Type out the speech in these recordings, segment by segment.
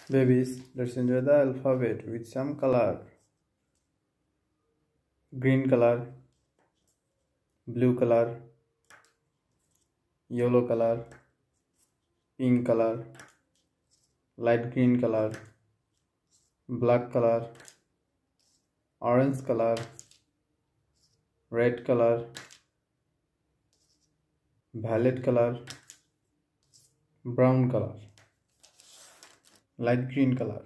Babies, let's enjoy the alphabet with some color. Green color, blue color, yellow color, pink color, light green color, black color, orange color, red color, violet color, brown color, light green color,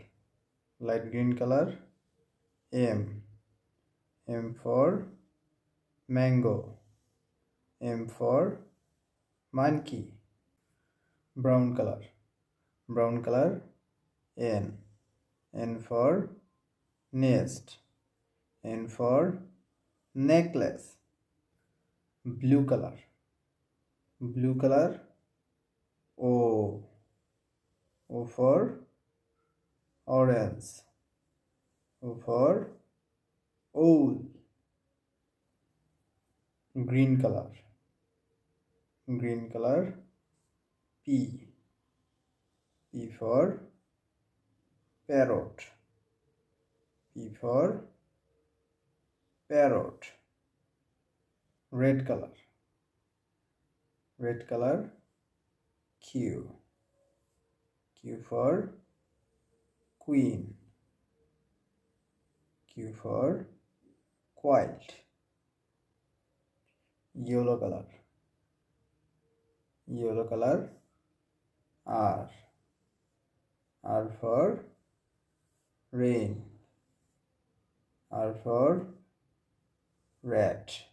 M for mango, M for monkey. Brown color, N for nest, N for necklace. Blue color, O for orange, O for owl. Green color, P for parrot, P for parrot. Red color, Q for queen, Q for quiet. Yellow color, R for rain, R for rat.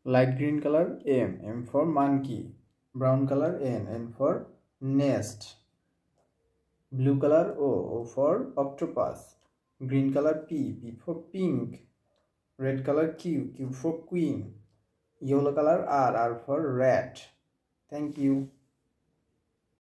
Light green color, M for monkey. Brown color, N for nest. Blue color, O for octopus. Green color, P for pink. Red color, Q for queen. Yellow color, R for rat. Thank you.